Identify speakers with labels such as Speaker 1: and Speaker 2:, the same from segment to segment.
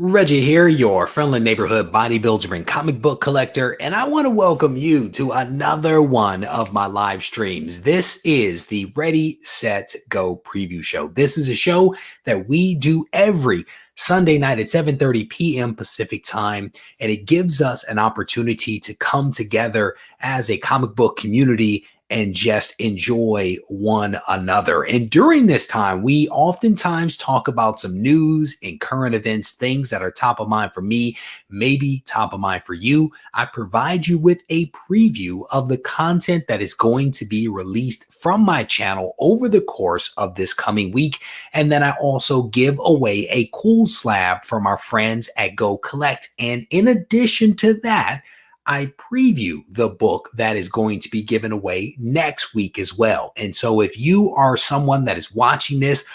Speaker 1: Reggie here, your friendly neighborhood bodybuilder and comic book collector, and I want to welcome you to another one of my live streams. This is the Ready, Set, Go preview show. This is a show that we do every Sunday night at 7:30 p.m. Pacific time, and it gives us an opportunity to come together as a comic book community and just enjoy one another. And during this time, we oftentimes talk about some news and current events, things that are top of mind for me, maybe top of mind for you. I provide you with a preview of the content that is going to be released from my channel over the course of this coming week. And then I also give away a cool slab from our friends at Go Collect. And in addition to that, I preview the book that is going to be given away next week as well. And so if you are someone that is watching this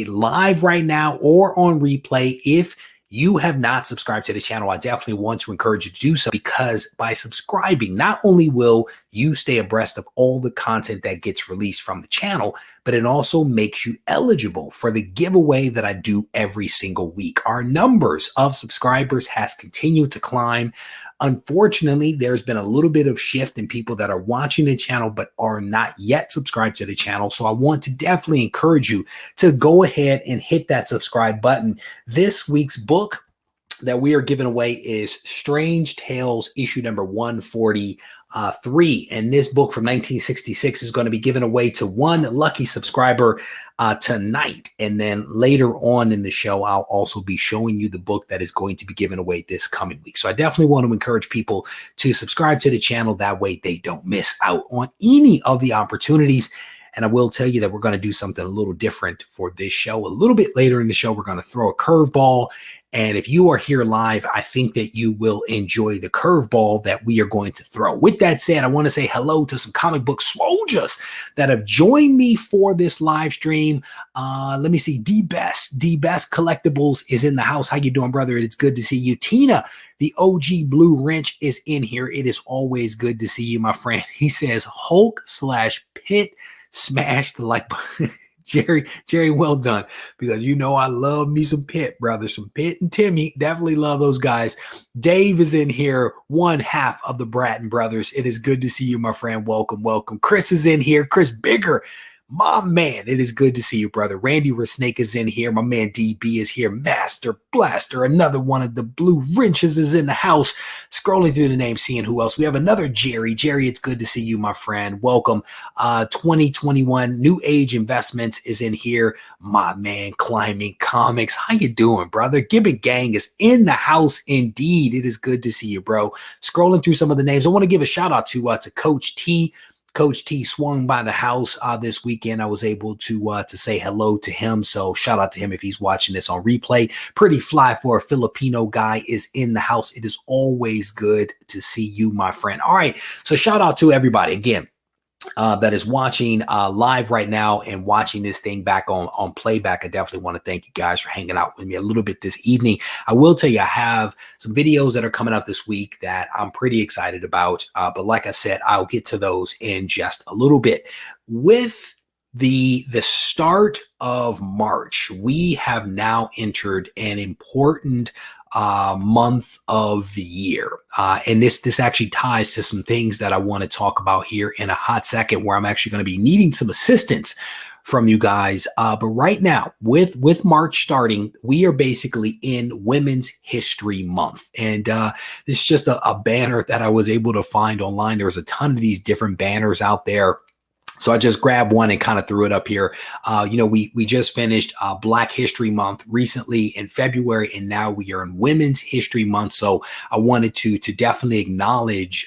Speaker 1: live right now or on replay, if you have not subscribed to the channel, I definitely want to encourage you to do so, because by subscribing, not only will you stay abreast of all the content that gets released from the channel, but it also makes you eligible for the giveaway that I do every single week. Our numbers of subscribers has continued to climb. Unfortunately, there's been a little bit of shift in people that are watching the channel but are not yet subscribed to the channel. So I want to definitely encourage you to go ahead and hit that subscribe button. This week's book that we are giving away is Strange Tales issue number 143. And this book from 1966 is going to be given away to one lucky subscriber tonight. And then later on in the show, I'll also be showing you the book that is going to be given away this coming week. So I definitely want to encourage people to subscribe to the channel. That way they don't miss out on any of the opportunities. And I will tell you that we're going to do something a little different for this show. A little bit later in the show, we're going to throw a curveball. And if you are here live, I think that you will enjoy the curveball that we are going to throw. With that said, I want to say hello to some comic book soldiers that have joined me for this live stream. Let me see. D-Best Collectibles is in the house. How you doing, brother? It's good to see you. Tina, the OG Blue Wrench, is in here. It is always good to see you, my friend. He says Hulk/Pit smash the like button. Jerry, well done, because you know I love me some Pitt, brother. Some Pitt and Timmy. Definitely love those guys. Dave is in here, one half of the Bratton brothers. It is good to see you, my friend. Welcome, welcome. Chris is in here. Chris Bigger. My man, it is good to see you, brother. Randy Resnake is in here. My man DB is here. Master Blaster, another one of the Blue Wrenches, is in the house. Scrolling through the names, seeing who else. We have another Jerry. Jerry, it's good to see you, my friend. Welcome. 2021 New Age Investments is in here. My man, Climbing Comics. How you doing, brother? Gibbet Gang is in the house indeed. It is good to see you, bro. Scrolling through some of the names, I want to give a shout out to Coach T. Coach T swung by the house this weekend. I was able to say hello to him. So shout out to him if he's watching this on replay. Pretty fly for a Filipino guy is in the house. It is always good to see you, my friend. All right. So shout out to everybody again that is watching live right now and watching this thing back on playback. I definitely want to thank you guys for hanging out with me a little bit this evening. I will tell you, I have some videos that are coming out this week that I'm pretty excited about. But like I said, I'll get to those in just a little bit. With the start of March, we have now entered an important month of the year. And this actually ties to some things that I want to talk about here in a hot second, where I'm actually going to be needing some assistance from you guys. But right now, with March starting, we are basically in Women's History Month. And this is just a banner that I was able to find online. There was a ton of these different banners out there. So I just grabbed one and kind of threw it up here. We just finished Black History Month recently in February, and now we are in Women's History Month. So I wanted to definitely acknowledge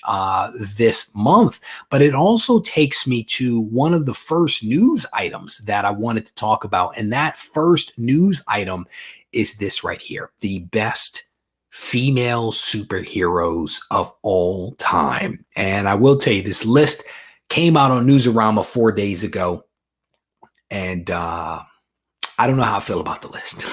Speaker 1: this month, but it also takes me to one of the first news items that I wanted to talk about. And that first news item is this right here: the best female superheroes of all time. And I will tell you, this list came out on Newsarama 4 days ago, and I don't know how I feel about the list.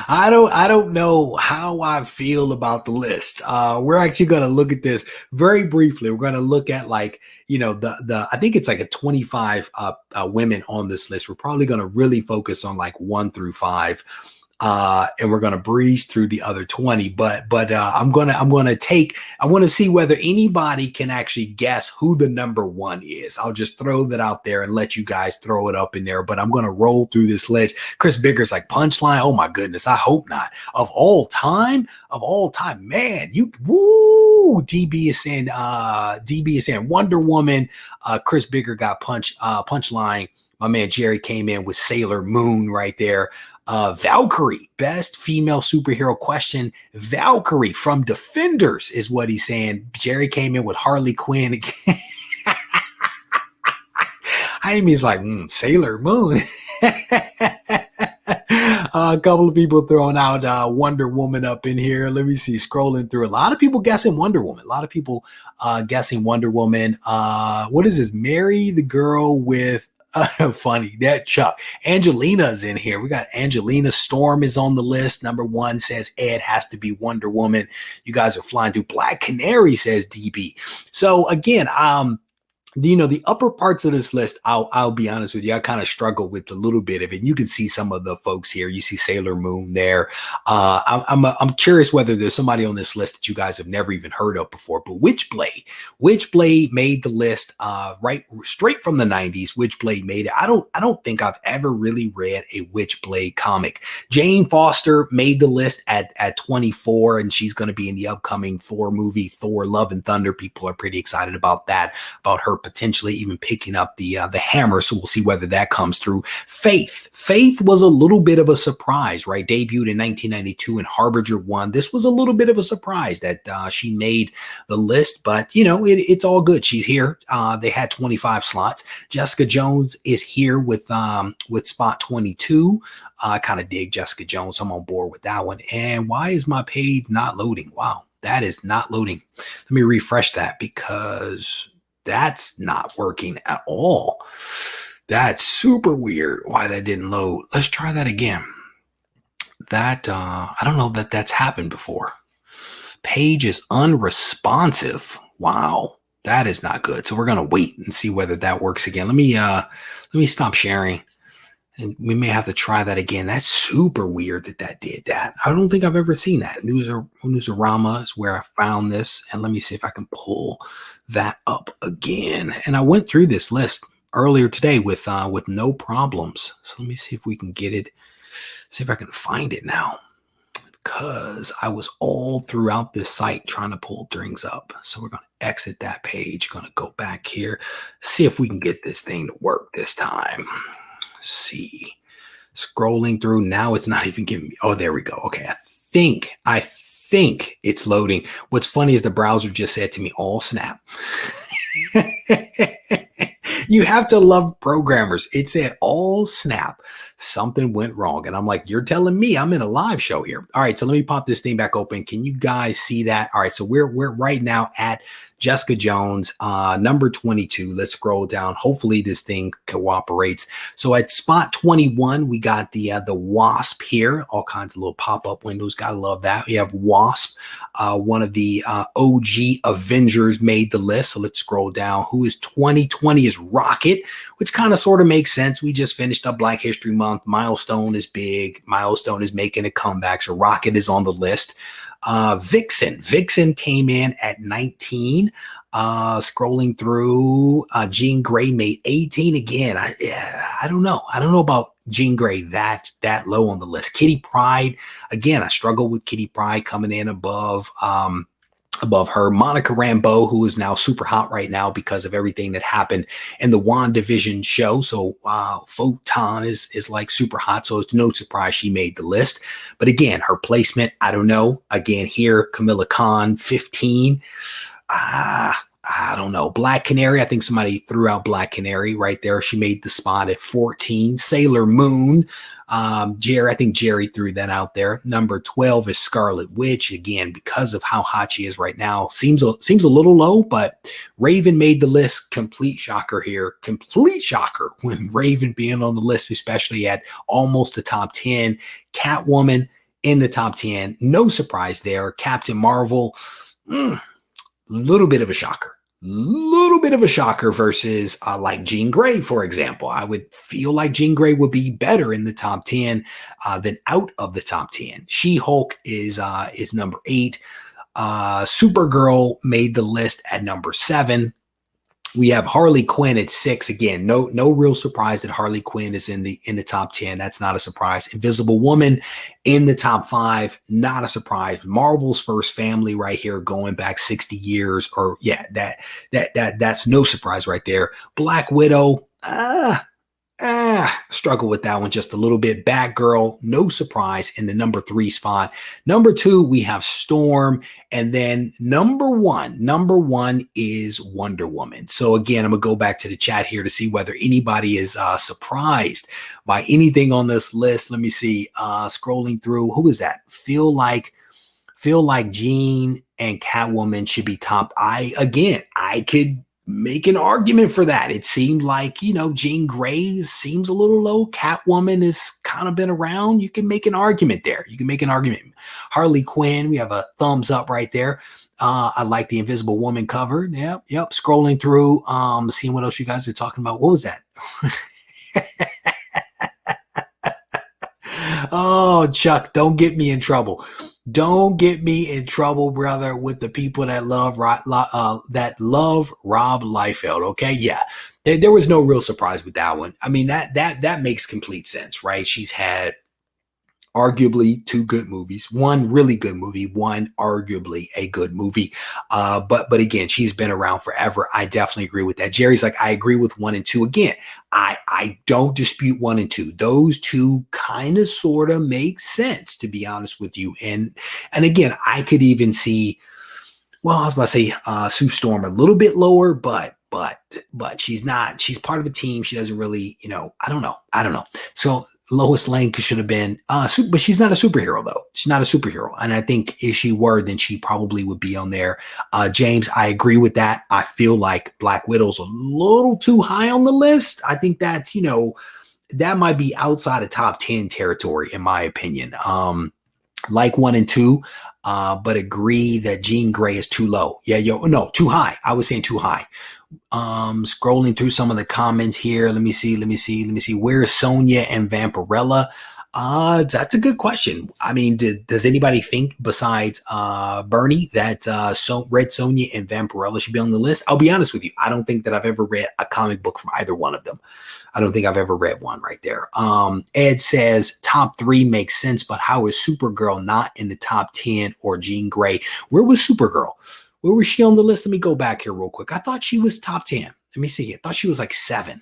Speaker 1: I don't know how I feel about the list. We're actually going to look at this very briefly. We're going to look at, like, I think it's like a 25 women on this list. We're probably going to really focus on like 1 through 5. and we're gonna breeze through the other 20. But I want to see whether anybody can actually guess who the number one is. I'll just throw that out there and let you guys throw it up in there. But I'm gonna roll through this list. Chris Bigger's like punchline. Oh my goodness, I hope not. Of all time, man. You woo. DB is saying Wonder Woman. Chris Bigger got punchline. My man Jerry came in with Sailor Moon right there. Valkyrie, best female superhero question. Valkyrie from Defenders is what he's saying. Jerry came in with Harley Quinn again. Amy's like, Sailor Moon. A couple of people throwing out Wonder Woman up in here. Let me see, scrolling through. A lot of people guessing Wonder Woman. A lot of people guessing Wonder Woman. What is this? Mary the girl with funny that Chuck. Angelina's in here. We got Angelina. Storm is on the list. Number one says Ed has to be Wonder Woman. You guys are flying through. Black Canary says DB. So again, the upper parts of this list, I'll be honest with you, I kind of struggle with a little bit of it. You can see some of the folks here. You see Sailor Moon there. I'm curious whether there's somebody on this list that you guys have never even heard of before. But Witchblade made the list right straight from the 90s. Witchblade made it. I don't think I've ever really read a Witchblade comic. Jane Foster made the list at 24, and she's going to be in the upcoming Thor movie, Thor: Love and Thunder. People are pretty excited about that, about her potentially even picking up the hammer. So we'll see whether that comes through. Faith was a little bit of a surprise, right? Debuted in 1992 and Harbinger 1. This was a little bit of a surprise that she made the list, but it's all good. She's here. They had 25 slots. Jessica Jones is here with spot 22. I kind of dig Jessica Jones. I'm on board with that one. And why is my page not loading? Wow, that is not loading. Let me refresh that because that's not working at all. That's super weird why that didn't load. Let's try that again. That I don't know that that's happened before. Page is unresponsive. Wow, that is not good. So we're gonna wait and see whether that works again. Let me stop sharing, and we may have to try that again. That's super weird that did that. I don't think I've ever seen that. Newsarama is where I found this, and let me see if I can pull that up again. And I went through this list earlier today with no problems. So let me see if we can get it. See if I can find it now, because I was all throughout this site trying to pull things up. So we're going to exit that page. Going to go back here, see if we can get this thing to work this time. See, scrolling through now, it's not even giving me. Oh, there we go. Okay, I think it's loading. What's funny is the browser just said to me, all snap. You have to love programmers. It said all snap. Something went wrong. And I'm like, you're telling me I'm in a live show here. All right, so let me pop this thing back open. Can you guys see that? All right, so we're right now at Jessica Jones, number 22. Let's scroll down. Hopefully this thing cooperates. So at spot 21, we got the Wasp here. All kinds of little pop-up windows. Gotta love that. We have Wasp, one of the OG Avengers made the list. So let's scroll down. Who is 2020 is Rocket, which kind of sort of makes sense. We just finished up Black History Month. Milestone is big. Milestone is making a comeback. So Rocket is on the list. Vixen came in at 19. Scrolling through, Jean Grey made 18 again. I don't know. I don't know about Jean Grey that low on the list. Kitty Pryde, again, I struggle with Kitty Pryde coming in above her. Monica Rambeau, who is now super hot right now because of everything that happened in the WandaVision show. So Photon is like super hot. So it's no surprise she made the list. But again, her placement, I don't know. Again, here, Camilla Khan, 15. I don't know. Black Canary, I think somebody threw out Black Canary right there. She made the spot at 14. Sailor Moon, I think Jerry threw that out there. Number 12 is Scarlet Witch. Again, because of how hot she is right now, seems a little low, but Raven made the list. Complete shocker here. Complete shocker when Raven being on the list, especially at almost the top 10. Catwoman in the top 10. No surprise there. Captain Marvel, little bit of a shocker. Little bit of a shocker versus like Jean Grey, for example. I would feel like Jean Grey would be better in the top 10 than out of the top 10. She-Hulk is number 8. Supergirl made the list at number 7. We have Harley Quinn at 6. Again, no real surprise that Harley Quinn is in the top 10. That's not a surprise. Invisible Woman in the top 5. Not a surprise. Marvel's First Family right here, going back 60 years, or yeah, that's no surprise right there. Black Widow, struggle with that one just a little bit. Batgirl, no surprise, in the number 3 spot. Number 2, we have Storm. And then number one is Wonder Woman. So again, I'm going to go back to the chat here to see whether anybody is surprised by anything on this list. Let me see. Scrolling through, who is that? Feel like Jean and Catwoman should be topped. I could make an argument for that. It seemed like, Jean Grey seems a little low. Catwoman has kind of been around. You can make an argument there. Harley Quinn, we have a thumbs up right there. I like the Invisible Woman cover. Yep. Scrolling through, seeing what else you guys are talking about. What was that? Oh, Chuck, don't get me in trouble. Don't get me in trouble, brother, with the people that love Rob Liefeld. Okay, yeah, there was no real surprise with that one. I mean, that makes complete sense, right? She's had arguably 2 good movies, one really good movie, one arguably a good movie. But again, she's been around forever. I definitely agree with that. Jerry's like, I agree with 1 and 2. Again, I don't dispute 1 and 2. Those 2 kind of sort of make sense, to be honest with you. And again, I could even see, well, I was about to say Sue Storm a little bit lower, but she's part of a team. She doesn't really, I don't know. So Lois Lane should have been, but she's not a superhero though. She's not a superhero. And I think if she were, then she probably would be on there. James, I agree with that. I feel like Black Widow's a little too high on the list. I think that's, that might be outside of top 10 territory, in my opinion. Like 1 and 2, but agree that Jean Grey is too low. No, too high. I was saying too high. Scrolling through some of the comments here. Let me see. Where is Sonya and Vampirella? That's a good question. I mean, does anybody think besides Bernie that Red Sonya and Vampirella should be on the list? I'll be honest with you. I don't think that I've ever read a comic book from either one of them. I don't think I've ever read one right there. Ed says top 3 makes sense, but how is Supergirl not in the top 10 or Jean Grey? Where was Supergirl? Where was she on the list? Let me go back here real quick. I thought she was top 10. Let me see. I thought she was like 7.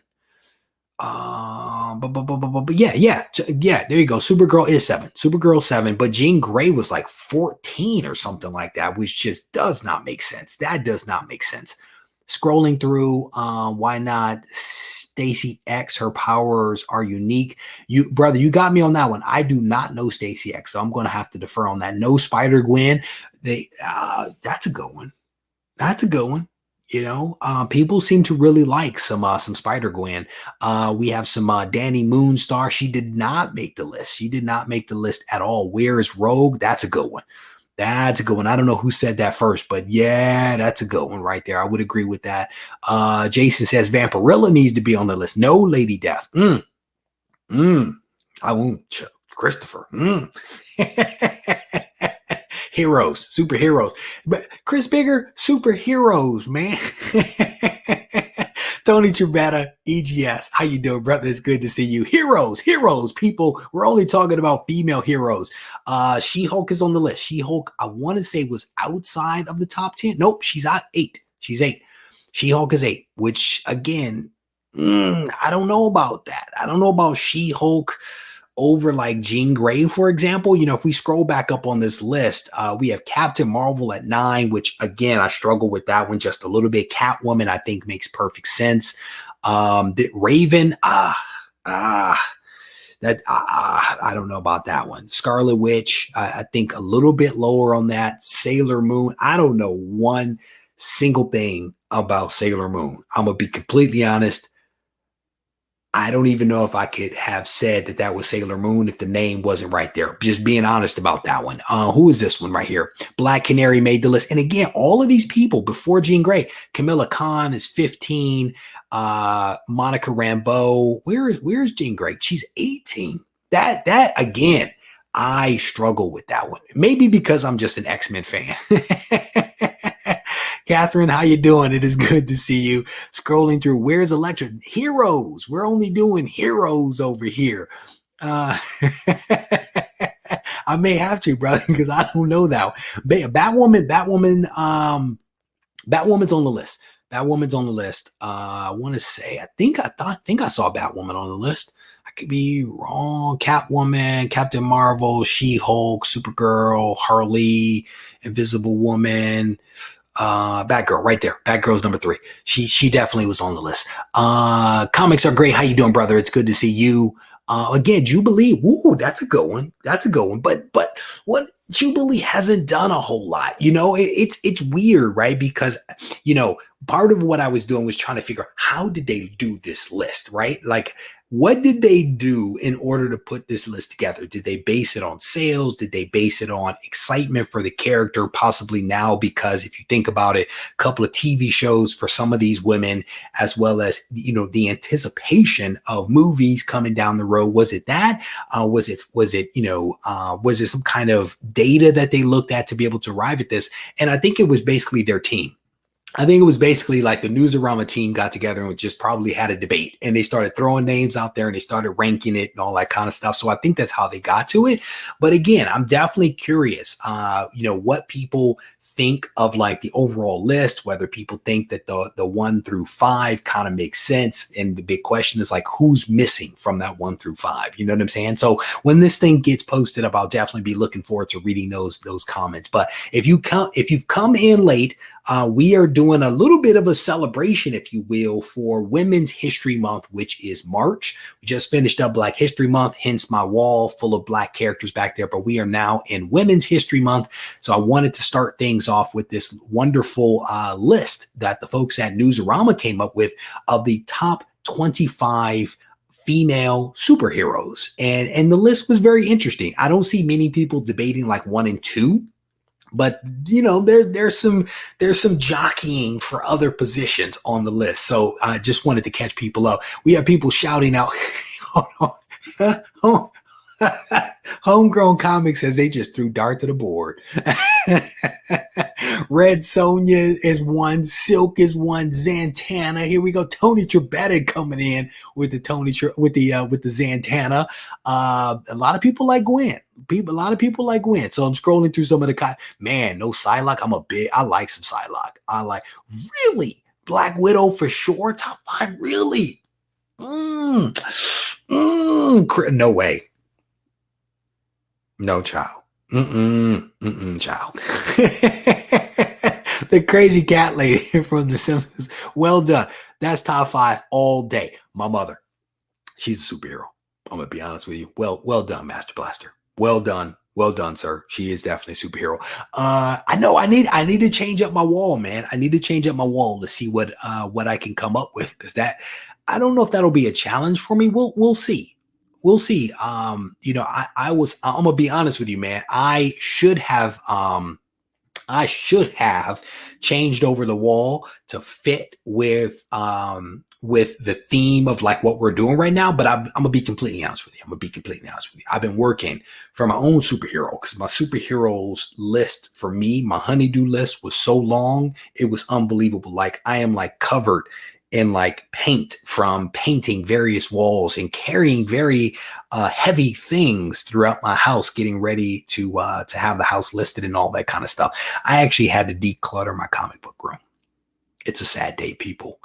Speaker 1: But yeah, there you go. Supergirl is 7. Supergirl 7, but Jean Grey was like 14 or something like that, which just does not make sense. That does not make sense. Scrolling through, why not Stacy X? Her powers are unique. You got me on that one. I do not know Stacy X, so I'm going to have to defer on that. No Spider-Gwen. That's a good one. That's a good one. People seem to really like some Spider-Gwen. We have some Danny Moonstar. She did not make the list. She did not make the list at all. Where is Rogue? That's a good one. That's a good one. I don't know who said that first, but yeah, that's a good one right there. I would agree with that. Jason says Vampirella needs to be on the list. No Lady Death. I won't. Christopher. Heroes, superheroes. But Chris Bigger, superheroes, man. Tony Trubetta, EGS. How you doing, brother? It's good to see you. Heroes, people. We're only talking about female heroes. She-Hulk is on the list. She-Hulk, I want to say, was outside of the top 10. Nope, she's at 8. She's 8. She-Hulk is 8, which, again, I don't know about that. I don't know about She-Hulk over like Jean Grey, for example. If we scroll back up on this list, we have Captain Marvel at 9, which again, I struggle with that one just a little bit. Catwoman, I think, makes perfect sense. Raven, I don't know about that one. Scarlet Witch, I think a little bit lower on that. Sailor Moon, I don't know one single thing about Sailor Moon. I'm gonna be completely honest. I don't even know if I could have said that that was Sailor Moon if the name wasn't right there. Just being honest about that one. Who is this one right here? Black Canary made the list. And again, all of these people before Jean Grey, Camilla Khan is 15. Monica Rambeau. Where's Jean Grey? She's 18. That again, I struggle with that one. Maybe because I'm just an X-Men fan. Catherine, how you doing? It is good to see you. Scrolling through, where's Electra? Heroes. We're only doing heroes over here. I may have to, brother, because I don't know that. Batwoman's on the list. Batwoman's on the list. I want to say, I think I saw Batwoman on the list. I could be wrong. Catwoman, Captain Marvel, She-Hulk, Supergirl, Harley, Invisible Woman. Batgirl right there. Batgirl's number 3. She definitely was on the list. Comics are great. How you doing, brother? It's good to see you. Again, Jubilee. Woo, that's a good one. That's a good one. But what Jubilee hasn't done a whole lot. You know, it's weird, right? Because, you know, part of what I was doing was trying to figure out how did they do this list, right? Like, what did they do in order to put this list together? Did they base it on sales? Did they base it on excitement for the character? Possibly now, because if you think about it, a couple of TV shows for some of these women, as well as, you know, the anticipation of movies coming down the road. Was it that? Was it, you know, was it some kind of data that they looked at to be able to arrive at this? And I think it was basically their team. I think it was basically like the Newsarama team got together and just probably had a debate, and they started throwing names out there and they started ranking it and all that kind of stuff. So I think that's how they got to it. But again, I'm definitely curious, you know, what people think of like the overall list, whether people think that the 1 through 5 kind of makes sense. And the big question is like, who's missing from that 1 through 5? You know what I'm saying? So when this thing gets posted up, I'll definitely be looking forward to reading those comments. But if you've come in late, we are doing a little bit of a celebration, if you will, for Women's History Month, which is March. We just finished up Black History Month, hence my wall full of Black characters back there. But we are now in Women's History Month. So I wanted to start things off with this wonderful list that the folks at Newsarama came up with of the top 25 female superheroes. And the list was very interesting. I don't see many people debating like 1 and 2. But, you know, there's some jockeying for other positions on the list. So I just wanted to catch people up. We have people shouting out, Homegrown Comics says they just threw darts at the board. Red Sonja is 1, Silk is 1, Zantana. Here we go. Tony Trebetta coming in with the Zantana. A lot of people like Gwen. A lot of people like Gwen. So I'm scrolling through some of the man. No Psylocke. I like some Psylocke. I like really Black Widow for sure. Top 5 really. No way. No, child. Child. The crazy cat lady from The Simpsons. Well done. That's top 5 all day. My mother, she's a superhero. I'm gonna be honest with you. Well done, Master Blaster. Well done, sir. She is definitely a superhero. I know I need to change up my wall, man. I need to change up my wall to see what I can come up with, because that, I don't know if that'll be a challenge for me. We'll see. We'll see. You know, I'm gonna be honest with you, man. I should have changed over the wall to fit with the theme of like what we're doing right now. But I'm gonna be completely honest with you. I've been working for my own superhero, because my superheroes list for me, my honeydew list was so long, it was unbelievable. Like I am like covered in like paint from painting various walls and carrying very heavy things throughout my house, getting ready to have the house listed and all that kind of stuff. I actually had to declutter my comic book room. It's a sad day, people.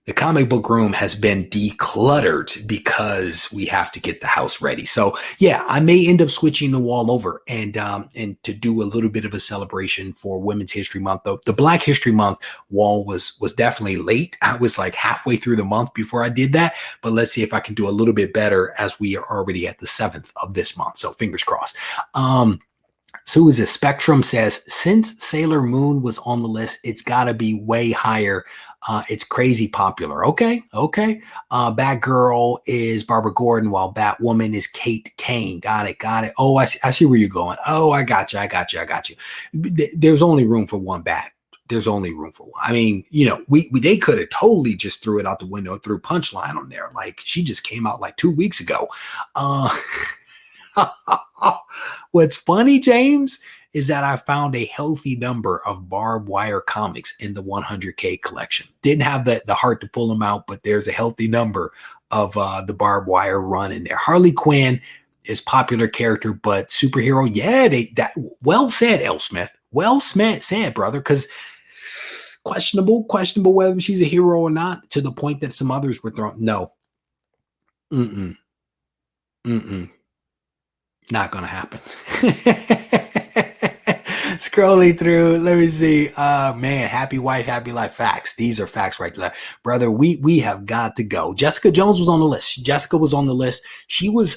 Speaker 1: The comic book room has been decluttered because we have to get the house ready. So yeah, I may end up switching the wall over and to do a little bit of a celebration for Women's History Month. The Black History Month wall was definitely late. I was like halfway through the month before I did that, but let's see if I can do a little bit better as we are already at the 7th of this month. So fingers crossed. So is it Spectrum says, since Sailor Moon was on the list, it's got to be way higher It's crazy popular. Okay. Batgirl is Barbara Gordon, while Batwoman is Kate Kane. Got it. Oh, I see where you're going. Oh, I got you. There's only room for one Bat. There's only room for one. I mean, they could have totally just threw it out the window, threw punchline on there. Like, she just came out like 2 weeks ago. What's funny, James, is that I found a healthy number of barbed wire comics in the 100K collection. Didn't have the heart to pull them out, but there's a healthy number of the barbed wire run in there. Harley Quinn is popular character, but superhero, yeah, well said, L. Smith. Well said, brother, because questionable whether she's a hero or not, to the point that some others were thrown. No. Not gonna happen. Scrolling through, let me see. Man, happy wife, happy life. Facts. These are facts right there, brother. We have got to go. Jessica Jones was on the list. Jessica was on the list. She was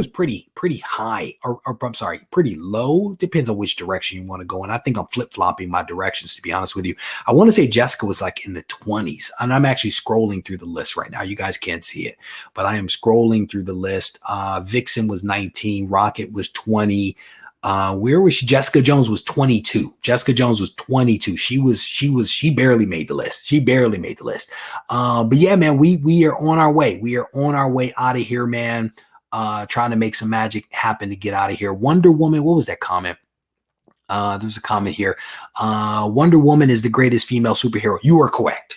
Speaker 1: pretty high, or I'm sorry, pretty low. Depends on which direction you want to go. And I think I'm flip-flopping my directions, to be honest with you. I want to say Jessica was like in the 20s, and I'm actually scrolling through the list right now. You guys can't see it, but I am scrolling through the list. Vixen was 19. Rocket was 20. Where was she? Jessica Jones was 22. She barely made the list. But yeah, man, we are on our way. We are on our way out of here, man. Trying to make some magic happen to get out of here. Wonder Woman, what was that comment? There's a comment here. Wonder Woman is the greatest female superhero. You are correct.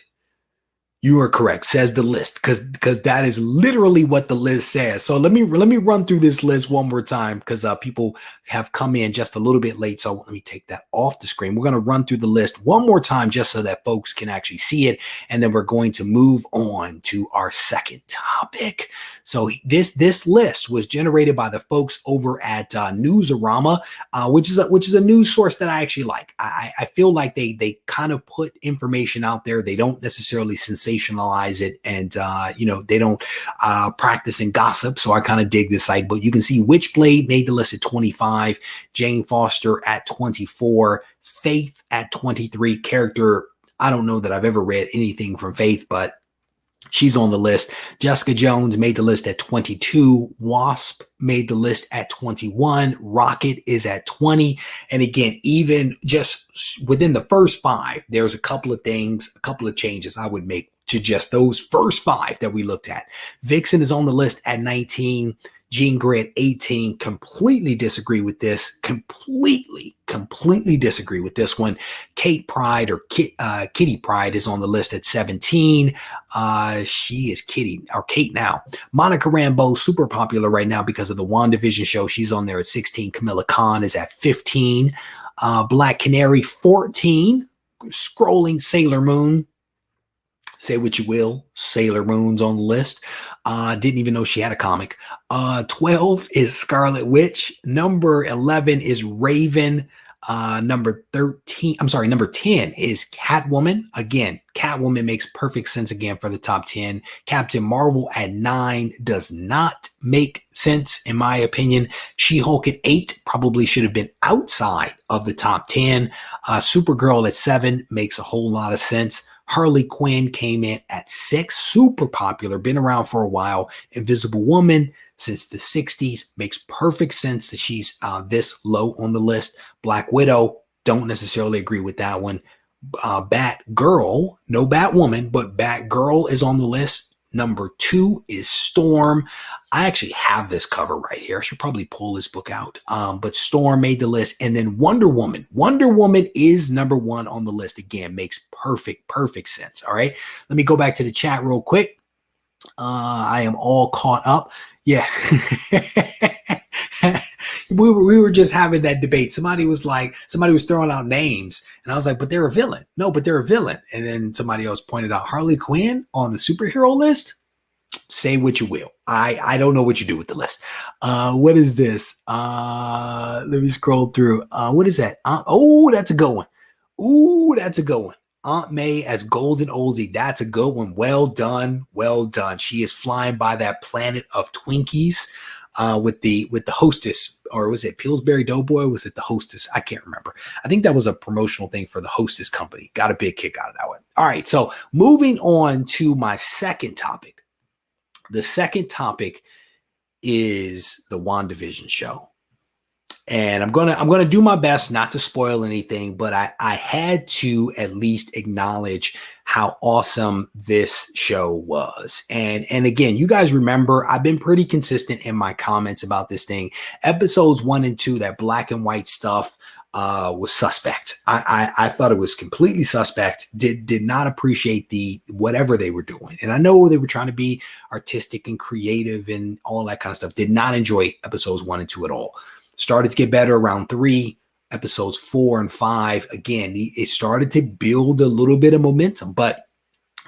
Speaker 1: You are correct, says the list, because that is literally what the list says. So let me run through this list one more time, because people have come in just a little bit late. So let me take that off the screen. We're going to run through the list one more time just so that folks can actually see it, and then we're going to move on to our second topic. So this list was generated by the folks over at Newsarama, which is a news source that I actually like. I feel like they kind of put information out there. They don't necessarily sensationalize it, and they don't practice in gossip. So I kind of dig this site. But you can see Witchblade made the list at 25, Jane Foster at 24, Faith at 23. Character, I don't know that I've ever read anything from Faith, but she's on the list. Jessica Jones made the list at 22. Wasp made the list at 21. Rocket is at 20. And again, even just within the first 5, there's a couple of changes I would make to just those first 5 that we looked at. Vixen is on the list at 19. Jean Grey at 18. Completely disagree with this. Completely disagree with this one. Kate Pride, or Kitty Pride, is on the list at 17. She is Kitty, or Kate now. Monica Rambeau, super popular right now because of the WandaVision show. She's on there at 16. Camilla Khan is at 15. Black Canary, 14. Scrolling, Sailor Moon. Say what you will, Sailor Moon's on the list. Didn't even know she had a comic. 12 is Scarlet Witch. Number 11 is Raven. Number 10 is Catwoman. Again, Catwoman makes perfect sense again for the top 10. Captain Marvel at 9 does not make sense, in my opinion. She-Hulk at 8 probably should have been outside of the top 10. Supergirl at 7 makes a whole lot of sense. Harley Quinn came in at 6, super popular, been around for a while. Invisible Woman since the 60s, makes perfect sense that she's this low on the list. Black Widow, don't necessarily agree with that one. Batgirl, no Batwoman, but Batgirl is on the list. Number 2 is Storm. I actually have this cover right here. I should probably pull this book out. But Storm made the list. And then Wonder Woman. Wonder Woman is number 1 on the list. Again, makes perfect sense. All right. Let me go back to the chat real quick. I am all caught up. Yeah. we were just having that debate. Somebody was throwing out names, and I was like, but they're a villain. No, but they're a villain. And then somebody else pointed out Harley Quinn on the superhero list. Say what you will. I don't know what you do with the list. What is this? Let me scroll through. What is that? That's a good one. Ooh, that's a good one. Aunt May as Golden Oldie. That's a good one. Well done. She is flying by that planet of Twinkies. with the Hostess, or was it Pillsbury Doughboy? Was it the Hostess? I can't remember. I think that was a promotional thing for the Hostess company. Got a big kick out of that one. All right, so moving on to my second topic. The second topic is the WandaVision show. And I'm gonna do my best not to spoil anything, but I had to at least acknowledge how awesome this show was. And again, you guys remember I've been pretty consistent in my comments about this thing. Episodes 1 and 2, that black and white stuff was suspect. I thought it was completely suspect. Did not appreciate the whatever they were doing. And I know they were trying to be artistic and creative and all that kind of stuff. Did not enjoy episodes 1 and 2 at all. Started to get better around 3, episodes 4 and 5. Again, it started to build a little bit of momentum, but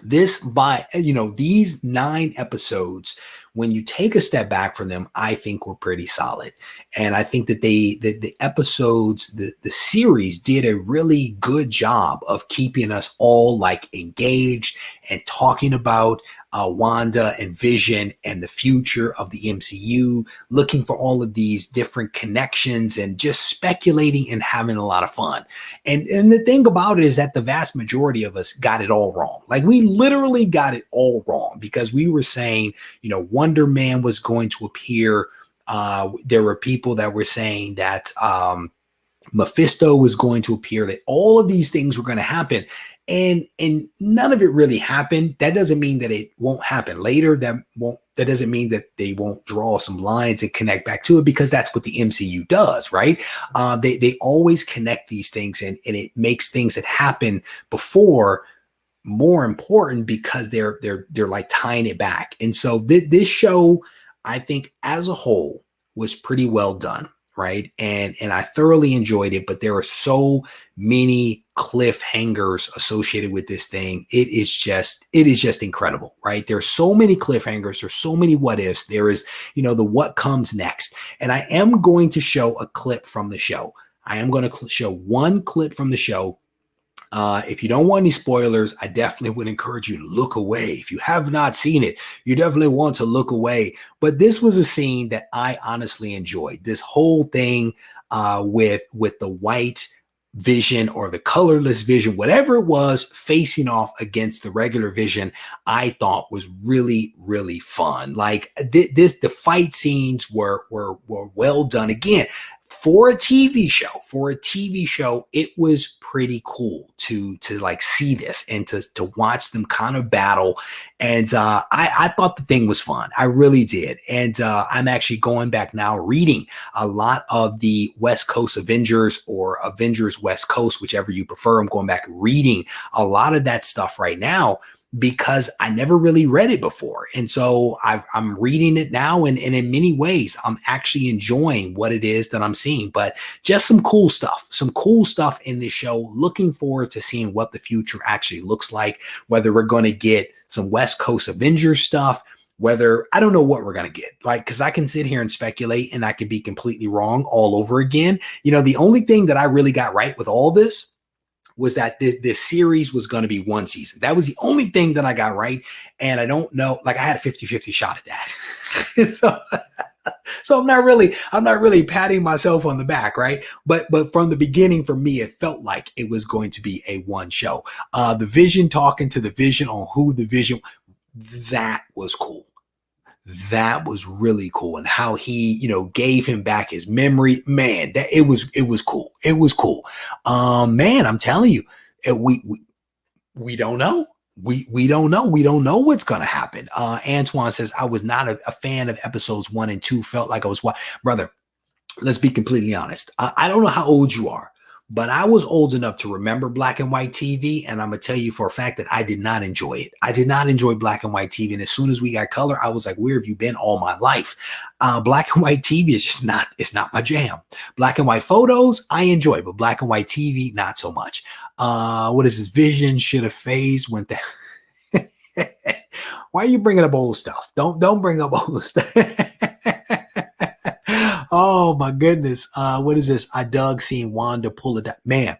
Speaker 1: these 9 episodes, when you take a step back from them, I think were pretty solid. And I think that the episodes, the series did a really good job of keeping us all like engaged and talking about Wanda and Vision and the future of the MCU, looking for all of these different connections and just speculating and having a lot of fun. And the thing about it is that the vast majority of us got it all wrong. Like, we literally got it all wrong, because we were saying, Wonder Man was going to appear. There were people that were saying that Mephisto was going to appear, that all of these things were going to happen. And none of it really happened. That doesn't mean that it won't happen later. That doesn't mean that they won't draw some lines and connect back to it, because that's what the MCU does, right? They always connect these things, and it makes things that happen before more important, because they're like tying it back. And so this show, I think as a whole, was pretty well done, right? And I thoroughly enjoyed it, but there are so many cliffhangers associated with this thing. It is just incredible, right? There's so many cliffhangers. There's so many what ifs. There is, the what comes next. And I am going to show a clip from the show. I am going to show one clip from the show. If you don't want any spoilers, I definitely would encourage you to look away. If you have not seen it, you definitely want to look away. But this was a scene that I honestly enjoyed. This whole thing with the white Vision, or the colorless Vision, whatever it was, facing off against the regular Vision, I thought was really, really fun. Like, the fight scenes were well done. Again, for a TV show, it was pretty cool to like see this and to watch them kind of battle. And I thought the thing was fun. I really did. And I'm actually going back now, reading a lot of the West Coast Avengers, or Avengers West Coast, whichever you prefer. I'm going back reading a lot of that stuff right now, because I never really read it before. And so I'm reading it now, and in many ways, I'm actually enjoying what it is that I'm seeing. But just some cool stuff in this show. Looking forward to seeing what the future actually looks like, whether we're going to get some West Coast Avengers stuff, whether, I don't know what we're going to get, like, because I can sit here and speculate, and I can be completely wrong all over again. The only thing that I really got right with all this was that this series was going to be 1 season. That was the only thing that I got right. And I don't know, like, I had a 50-50 shot at that. so I'm not really patting myself on the back, right? But from the beginning, for me, it felt like it was going to be a one show. The Vision talking to the Vision on who the Vision, that was cool. That was really cool. And how he, gave him back his memory, man, that it was cool. It was cool. Man, I'm telling you, we don't know. We don't know. We don't know what's going to happen. Antoine says, I was not a fan of episodes 1 and 2. Felt like I was, brother, let's be completely honest. I don't know how old you are, but I was old enough to remember black and white TV. And I'm going to tell you for a fact that I did not enjoy it. I did not enjoy black and white TV. And as soon as we got color, I was like, where have you been all my life? Black and white TV is just it's not my jam. Black and white photos, I enjoy, but black and white TV, not so much. What is this? Vision should have phased when the why are you bringing up old stuff? Don't bring up old stuff. Oh my goodness. What is this? I dug seeing Wanda pull it out. Man,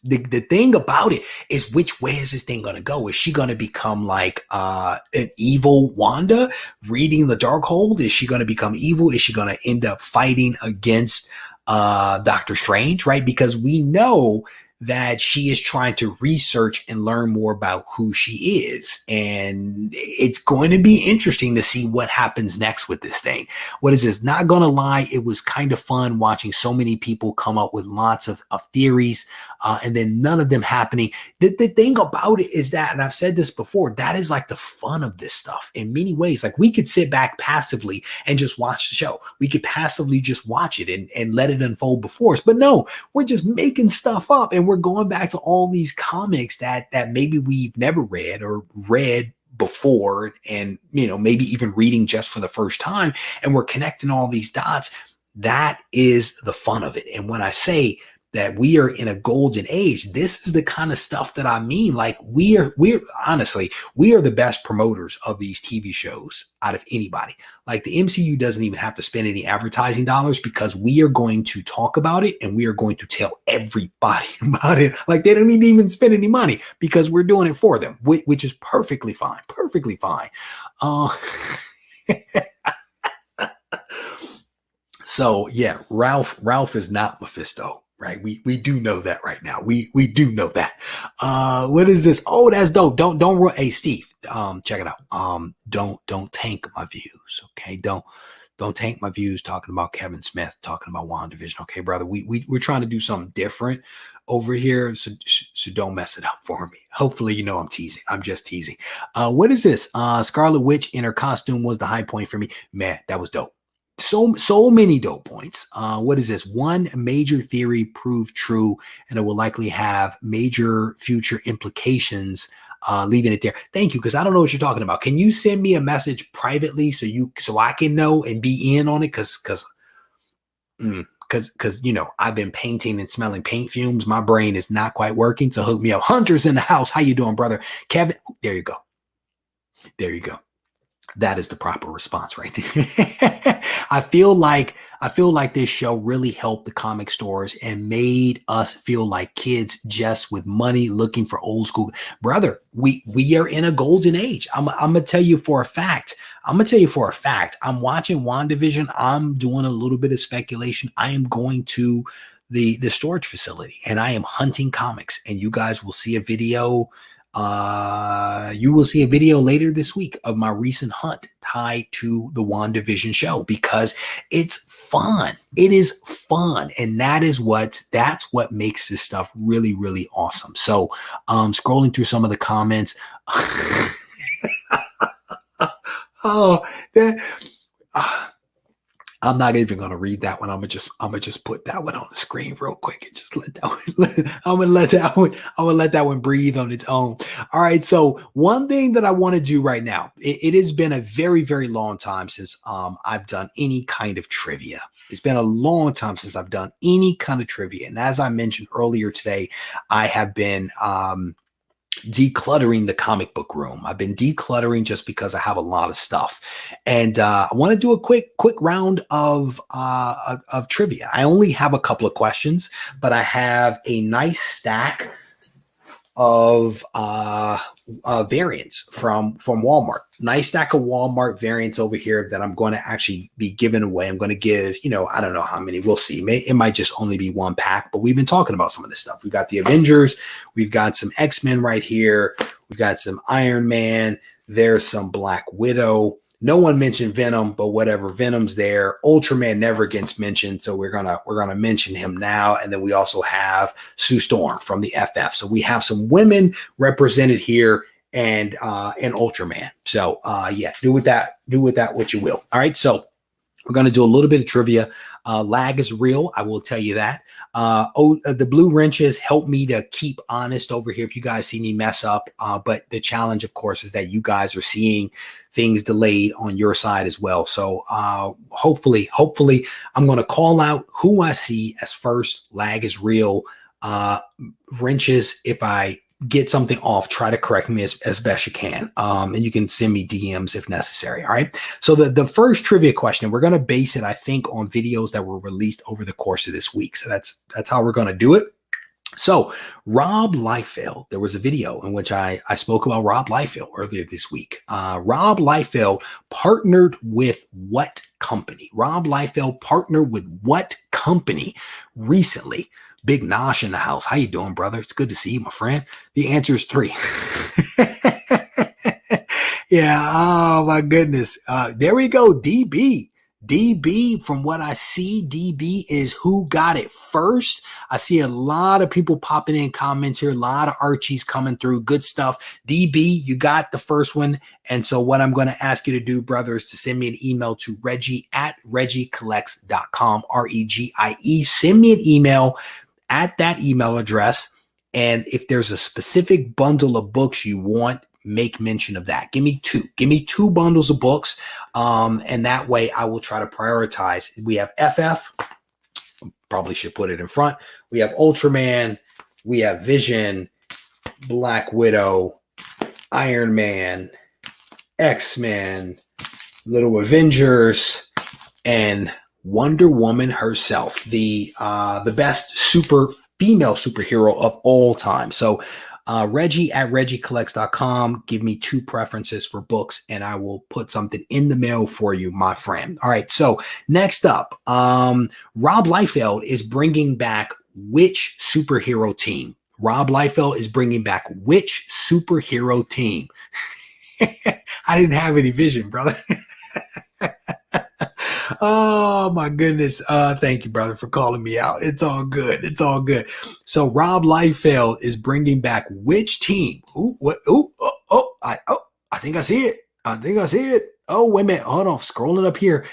Speaker 1: the thing about it is, which way is this thing going to go? Is she going to become like an evil Wanda reading the Darkhold? Is she going to become evil? Is she going to end up fighting against Doctor Strange, right? Because we know that she is trying to research and learn more about who she is. And it's going to be interesting to see what happens next with this thing. What is this? Not going to lie, it was kind of fun watching so many people come up with lots of theories and then none of them happening. The thing about it is that, and I've said this before, that is like the fun of this stuff in many ways. Like we could sit back passively and just watch the show. We could passively just watch it and let it unfold before us. But no, we're just making stuff up and we're going back to all these comics that maybe we've never read or read before, and maybe even reading just for the first time, and we're connecting all these dots. That is the fun of it. And when I say that we are in a golden age, this is the kind of stuff that I mean. Like we're honestly, we are the best promoters of these TV shows out of anybody. Like the MCU doesn't even have to spend any advertising dollars because we are going to talk about it and we are going to tell everybody about it. Like they don't need to even spend any money because we're doing it for them, which is perfectly fine, perfectly fine. So yeah, Ralph is not Mephisto. Right. We do know that right now. We do know that. What is this? Oh, that's dope. Don't hey Steve, check it out. Don't tank my views. Okay. Don't tank my views talking about Kevin Smith, talking about WandaVision. Okay, brother. We're trying to do something different over here. So don't mess it up for me. Hopefully, I'm teasing. I'm just teasing. What is this? Scarlet Witch in her costume was the high point for me. Man, that was dope. So many dope points. What is this? One major theory proved true, and it will likely have major future implications. Leaving it there. Thank you, because I don't know what you're talking about. Can you send me a message privately so I can know and be in on it? Because I've been painting and smelling paint fumes. My brain is not quite working. So hook me up. Hunter's in the house. How you doing, brother? Kevin. There you go. There you go. That is the proper response right there. I feel like this show really helped the comic stores and made us feel like kids just with money looking for old school. Brother, we are in a golden age. I'm gonna tell you for a fact. I'm watching WandaVision. I'm doing a little bit of speculation. I am going to the storage facility and I am hunting comics, and you guys will see a video. You will see a video later this week of my recent hunt tied to the WandaVision show because it's fun. It is fun. And that's what makes this stuff really, really awesome. So, scrolling through some of the comments. I'm not even going to read that one. I'm gonna just put that one on the screen real quick and just let that one breathe on its own. All right. So one thing that I want to do right now, it has been a very, very long time since I've done any kind of trivia. It's been a long time since I've done any kind of trivia. And as I mentioned earlier today, I have been decluttering the comic book room. I've been decluttering just because I have a lot of stuff, and I want to do a quick round of trivia. I only have a couple of questions, but I have a nice stack of variants from Walmart. Nice stack of Walmart variants over here that I'm going to actually be giving away. I'm going to give, I don't know how many. We'll see. It might just only be one pack, but we've been talking about some of this stuff. We've got the Avengers. We've got some X-Men right here. We've got some Iron Man. There's some Black Widow. No one mentioned Venom, but whatever. Venom's there. Ultraman never gets mentioned, so we're gonna mention him now. And then we also have Sue Storm from the FF. So we have some women represented here, and Ultraman. So yeah, do with that what you will. All right, so we're gonna do a little bit of trivia. Lag is real, I will tell you that. The blue wrenches help me to keep honest over here if you guys see me mess up. But the challenge, of course, is that you guys are seeing things delayed on your side as well. So hopefully I'm going to call out who I see as first. Lag is real. Wrenches, if I get something off, try to correct me as best you can. And you can send me DMs if necessary. All right. So the first trivia question, we're going to base it, I think, on videos that were released over the course of this week. So that's how we're going to do it. So Rob Liefeld, there was a video in which I spoke about Rob Liefeld earlier this week. Rob Liefeld partnered with what company? Rob Liefeld partnered with what company recently? Big Nosh in the house. How you doing, brother? It's good to see you, my friend. The answer is 3. Yeah. Oh my goodness. There we go. DB. DB, from what I see, DB is who got it first. I see a lot of people popping in comments here, a lot of Archies coming through. Good stuff. DB, you got the first one. And so what I'm going to ask you to do, brother, is to send me an email to Regie@regiecollects.com, REGIE. Send me an email at that email address. And if there's a specific bundle of books you want, make mention of that. Give me 2. Give me 2 bundles of books. And that way I will try to prioritize. We have FF. Probably should put it in front. We have Ultraman. We have Vision, Black Widow, Iron Man, X-Men, Little Avengers, and Wonder Woman herself, the best female superhero of all time. So Regie@regiecollects.com. Give me 2 preferences for books, and I will put something in the mail for you, my friend. All right. So next up, Rob Liefeld is bringing back which superhero team? Rob Liefeld is bringing back which superhero team? I didn't have any vision, brother. Oh my goodness. Thank you, brother, for calling me out. It's all good. It's all good. So Rob Liefeld is bringing back which team? Ooh, what? Ooh, I think I see it. I think I see it. Oh, wait a minute. Hold on. Scrolling up here.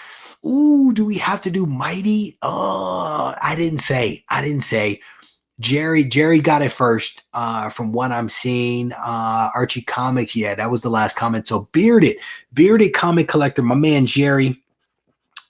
Speaker 1: Ooh, do we have to do Mighty? Oh, I didn't say. Jerry got it first. From what I'm seeing, Archie Comics. Yeah, that was the last comment. So Bearded comic collector, my man Jerry.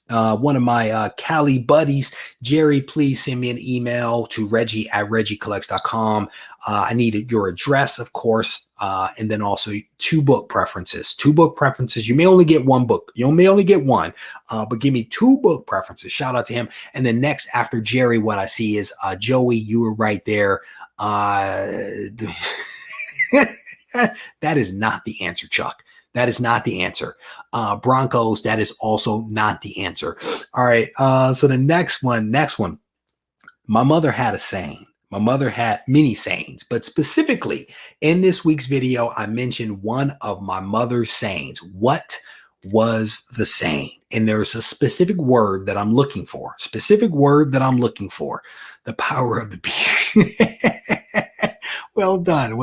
Speaker 1: One of my Cali buddies, Jerry, please send me an email to Regie@regiecollects.com. I need your address, of course, and then also 2 book preferences. 2 book preferences. You may only get 1 book. You may only get 1, but give me 2 book preferences. Shout out to him. And then next after Jerry, what I see is Joey. You were right there. That is not the answer, Chuck. That is not the answer. Broncos, that is also not the answer. All right. So the next one. My mother had a saying. My mother had many sayings, but specifically in this week's video, I mentioned one of my mother's sayings. What was the saying? And there's a specific word that I'm looking for. The power of the beard. Well done.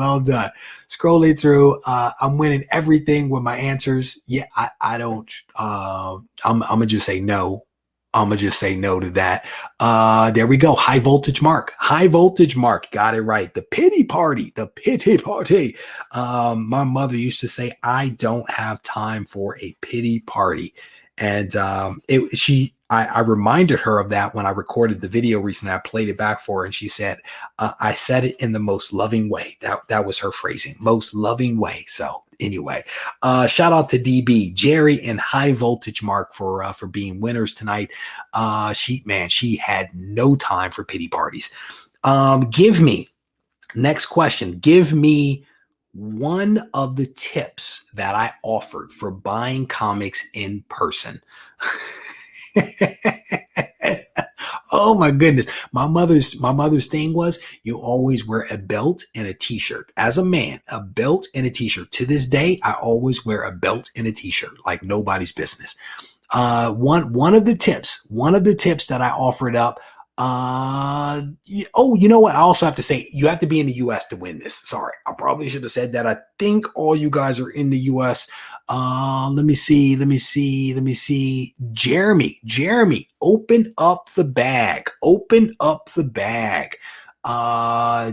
Speaker 1: Scrolling through, I'm winning everything with my answers. Yeah, I don't, I'm going to just say no. I'm going to just say no to that. There we go. High voltage mark. Got it right. The pity party. My mother used to say, I don't have time for a pity party. And I reminded her of that when I recorded the video recently. I played it back for her, and she said, I said it in the most loving way. That was her phrasing, most loving way. So anyway, shout out to DB, Jerry, and High Voltage Mark for being winners tonight. She had no time for pity parties. Next question. Give me one of the tips that I offered for buying comics in person. Oh my goodness. My mother's thing was you always wear a belt and a t-shirt. As a man, a belt and a t-shirt. To this day, I always wear a belt and a t-shirt like nobody's business. One of the tips that I offered up. You know what? I also have to say you have to be in the US to win this. Sorry. I probably should have said that. I think all you guys are in the US. Let me see. Jeremy, open up the bag.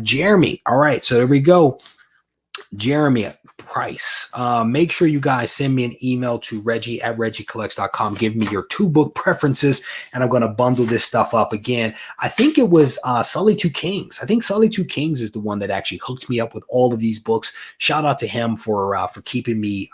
Speaker 1: Jeremy. All right. So there we go. Jeremy Price. Make sure you guys send me an email to Regie@regiecollects.com. Give me your 2 book preferences, and I'm going to bundle this stuff up again. I think it was Sully 2 Kings. I think Sully 2 Kings is the one that actually hooked me up with all of these books. Shout out to him for keeping me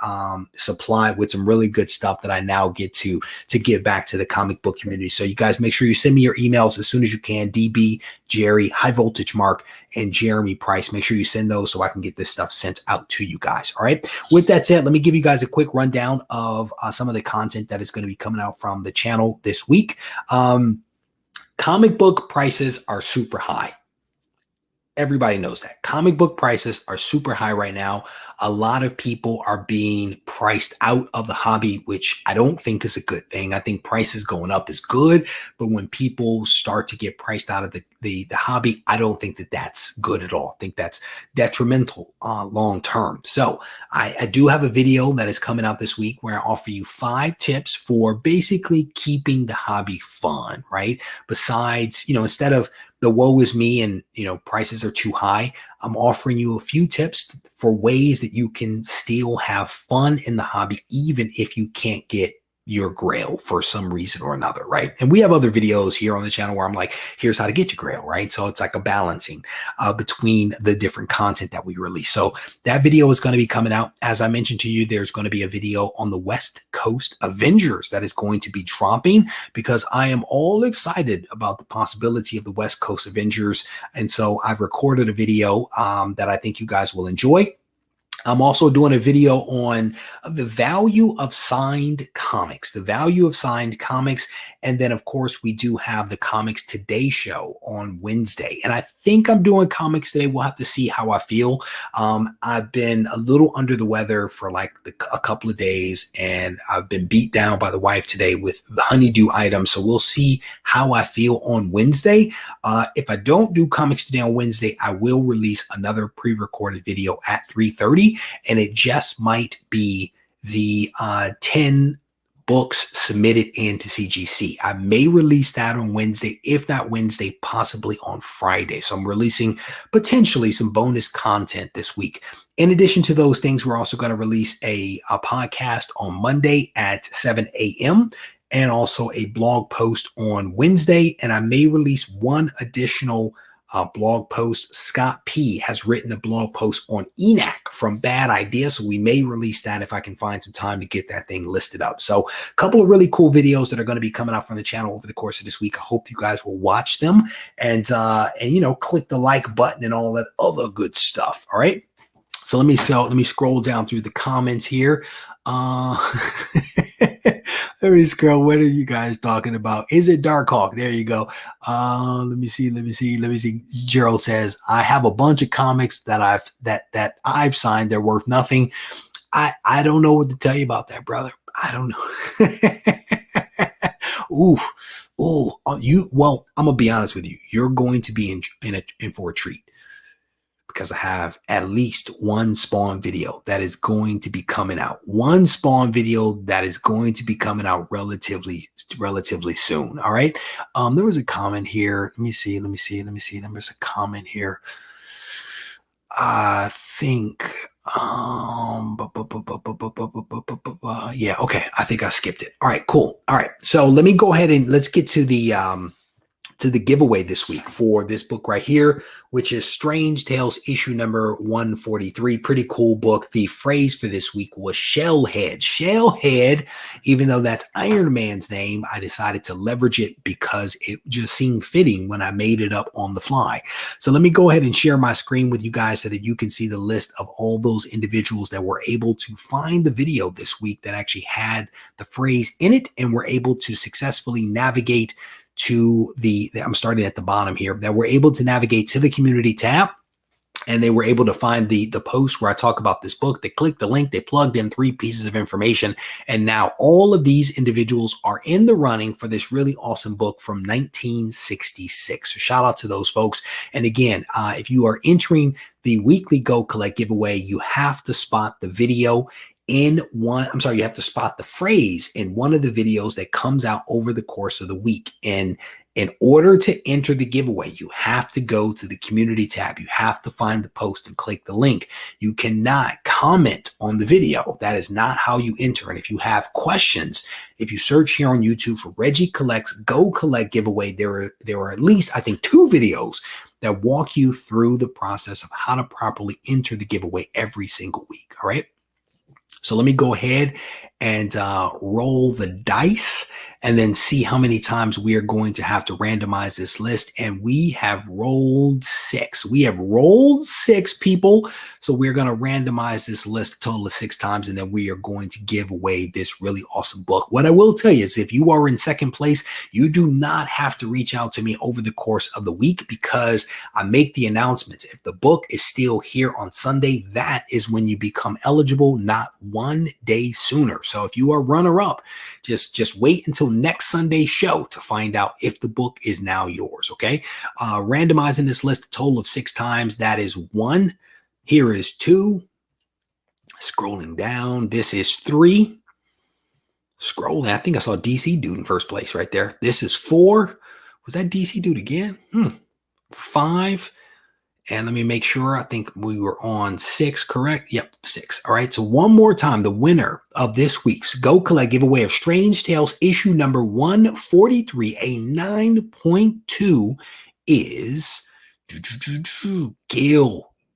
Speaker 1: supplied with some really good stuff that I now get to give back to the comic book community. So you guys make sure you send me your emails as soon as you can. DB, Jerry, High Voltage Mark, and Jeremy Price. Make sure you send those so I can get this stuff sent out to you guys. All right. With that said, let me give you guys a quick rundown of some of the content that is going to be coming out from the channel this week. Comic book prices are super high. Everybody knows that. Comic book prices are super high right now. A lot of people are being priced out of the hobby, which I don't think is a good thing. I think prices going up is good, but when people start to get priced out of the hobby, I don't think that that's good at all. I think that's detrimental long term. So I do have a video that is coming out this week where I offer you 5 tips for basically keeping the hobby fun, right? Besides, instead of the woe is me and, prices are too high, I'm offering you a few tips for ways that you can still have fun in the hobby, even if you can't get your grail for some reason or another, right? And we have other videos here on the channel where I'm like, here's how to get your grail, right? So it's like a balancing between the different content that we release. So that video is going to be coming out. As I mentioned to you, there's going to be a video on the West Coast Avengers that is going to be dropping because I am all excited about the possibility of the West Coast Avengers. And so I've recorded a video that I think you guys will enjoy. I'm also doing a video on the value of signed comics, And then, of course, we do have the Comics Today show on Wednesday. And I think I'm doing Comics Today. We'll have to see how I feel. I've been a little under the weather for like a couple of days, and I've been beat down by the wife today with the honeydew items. So we'll see how I feel on Wednesday. If I don't do Comics Today on Wednesday, I will release another pre-recorded video at 3:30. And it just might be the 10 books submitted into CGC. I may release that on Wednesday, if not Wednesday, possibly on Friday. So I'm releasing potentially some bonus content this week. In addition to those things, we're also going to release a podcast on Monday at 7 a.m. and also a blog post on Wednesday. And I may release one additional blog post. Scott P has written a blog post on ENAC from Bad Ideas, so we may release that if I can find some time to get that thing listed up. So a couple of really cool videos that are going to be coming out from the channel over the course of this week. I hope you guys will watch them and click the like button and all that other good stuff. All right. So let me scroll down through the comments here. Let me scroll. What are you guys talking about? Is it Darkhawk? There you go. Let me see. Gerald says, I have a bunch of comics that I've signed. They're worth nothing. I don't know what to tell you about that, brother. I don't know. Well, I'm gonna be honest with you. You're going to be in for a treat, because I have at least one Spawn video that is going to be coming out. One Spawn video that is going to be coming out relatively soon. All right. There was a comment here. Let me see. There's a comment here. I think, yeah, okay. I think I skipped it. All right, cool. All right. So let me go ahead and let's get to the giveaway this week for this book right here, which is Strange Tales issue number 143. Pretty cool book. The phrase for this week was Shellhead. Shellhead, even though that's Iron Man's name, I decided to leverage it because it just seemed fitting when I made it up on the fly. So let me go ahead and share my screen with you guys so that you can see the list of all those individuals that were able to find the video this week that actually had the phrase in it and were able to successfully navigate to I'm starting at the bottom here, that we're able to navigate to the community tab, and they were able to find the post where I talk about this book. They clicked the link, they plugged in 3 pieces of information, and now all of these individuals are in the running for this really awesome book from 1966. So shout out to those folks. And again, if you are entering the weekly Go Collect giveaway, you have to spot the video you have to spot the phrase in one of the videos that comes out over the course of the week. And in order to enter the giveaway, you have to go to the community tab. You have to find the post and click the link. You cannot comment on the video. That is not how you enter. And if you have questions, if you search here on YouTube for Regie Collects Go Collect giveaway, there are at least, I think, 2 videos that walk you through the process of how to properly enter the giveaway every single week. All right. So let me go ahead and roll the dice, and then see how many times we are going to have to randomize this list. And we have rolled 6. We have rolled 6 people. So we're going to randomize this list a total of 6 times, and then we are going to give away this really awesome book. What I will tell you is if you are in second place, you do not have to reach out to me over the course of the week, because I make the announcements. If the book is still here on Sunday, that is when you become eligible, not one day sooner. So if you are runner-up, just wait until next Sunday's show to find out if the book is now yours, okay? Randomizing this list a total of 6 times. That is 1. Here is 2. Scrolling down. This is 3. Scrolling. I think I saw DC Dude in first place right there. This is 4. Was that DC Dude again? 5. And let me make sure. I think we were on 6, correct? Yep, 6. All right. So one more time, the winner of this week's Go Collect giveaway of Strange Tales issue number 143, a 9.2, is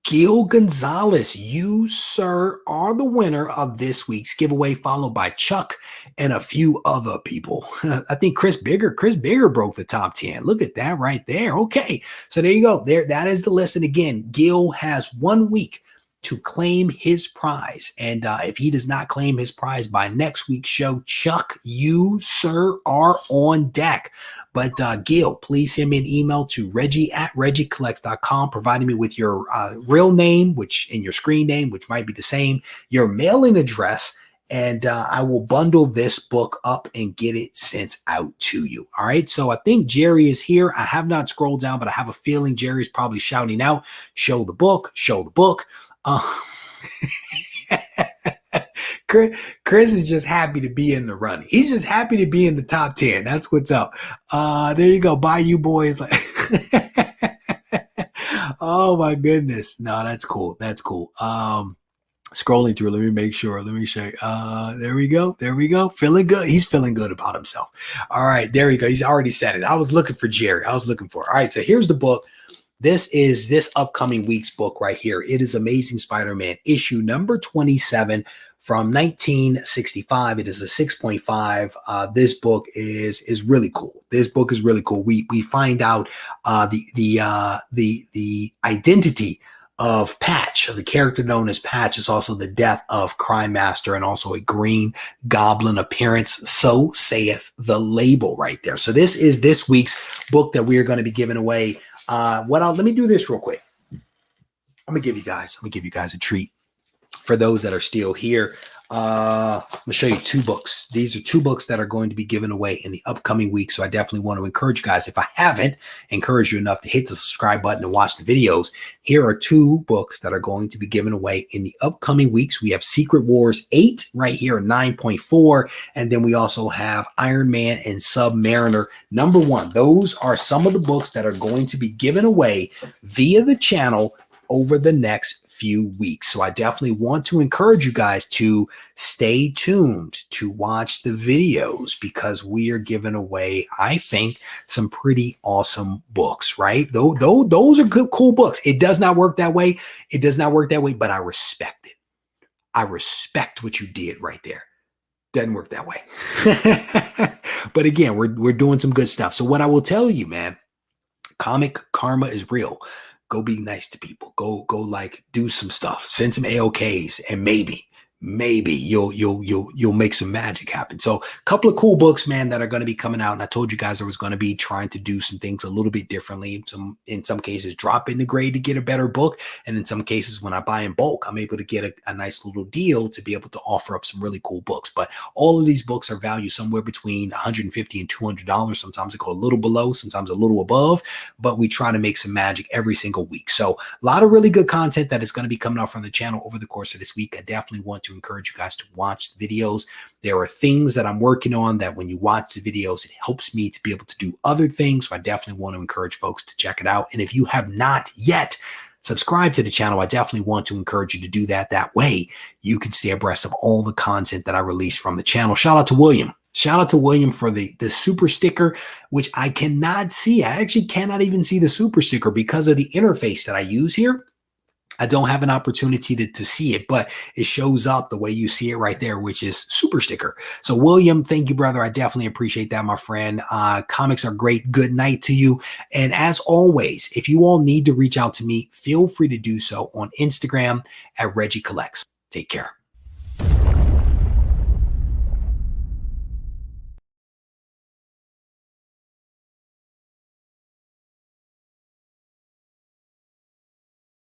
Speaker 1: Gil Gonzalez. You, sir, are the winner of this week's giveaway, followed by Chuck and a few other people. I think Chris Bigger broke the top 10. Look at that right there. Okay, so there you go. That is the list. And again, Gil has 1 week to claim his prize. And if he does not claim his prize by next week's show, Chuck, you, sir, are on deck. But Gil, please send me an email to Regie@regiecollects.com, providing me with your real name, which in your screen name, which might be the same, your mailing address, and I will bundle this book up and get it sent out to you. All right. So I think Jerry is here. I have not scrolled down, but I have a feeling Jerry's probably shouting out, show the book, show the book. Chris is just happy to be in the running. He's just happy to be in the top 10. That's what's up. There you go. Bye, you boys. Oh my goodness. No, that's cool. That's cool. Scrolling through. Let me make sure. Let me show you. There we go. There we go. Feeling good. He's feeling good about himself. All right. There we go. He's already said it. I was looking for Jerry. All right. So here's the book. This is this upcoming week's book right here. It is Amazing Spider-Man issue number 27 from 1965. It is a 6.5. This book is really cool. This book is really cool. We find out the identity of Patch, the character known as Patch, is also the death of Crime Master and also a Green Goblin appearance. So saith the label right there. So this is this week's book that we are going to be giving away. Let me do this real quick. I'm gonna give you guys a treat for those that are still here. I'm gonna show you 2 books. These are 2 books that are going to be given away in the upcoming week. So I definitely want to encourage you guys. If I haven't encouraged you enough to hit the subscribe button and watch the videos, here are 2 books that are going to be given away in the upcoming weeks. We have Secret Wars 8 right here, 9.4. And then we also have Iron Man and Submariner number 1. Those are some of the books that are going to be given away via the channel over the next few weeks. So I definitely want to encourage you guys to stay tuned to watch the videos, because we are giving away, I think, some pretty awesome books, right? Those are good, cool books. It does not work that way. It does not work that way, but I respect it. I respect what you did right there. Doesn't work that way. But again, we're doing some good stuff. So what I will tell you, man, comic karma is real. Go be nice to people. Go like do some stuff. Send some AOKs, and maybe you'll make some magic happen. So a couple of cool books, man, that are going to be coming out. And I told you guys I was going to be trying to do some things a little bit differently. In some cases, drop in the grade to get a better book. And in some cases, when I buy in bulk, I'm able to get a nice little deal to be able to offer up some really cool books. But all of these books are valued somewhere between $150 and $200. Sometimes they go a little below, sometimes a little above, but we try to make some magic every single week. So a lot of really good content that is going to be coming out from the channel over the course of this week. I definitely want to encourage you guys to watch the videos. There are things that I'm working on that when you watch the videos, it helps me to be able to do other things. So I definitely want to encourage folks to check it out. And if you have not yet subscribed to the channel, I definitely want to encourage you to do that. That way you can stay abreast of all the content that I release from the channel. Shout out to William. Shout out to William for the super sticker, which I cannot see. I actually cannot even see the super sticker because of the interface that I use here. I don't have an opportunity to see it, but it shows up the way you see it right there, which is super sticker. So William, thank you, brother. I definitely appreciate that, my friend. Comics are great. Good night to you. And as always, if you all need to reach out to me, feel free to do so on Instagram at Regie Collects. Take care.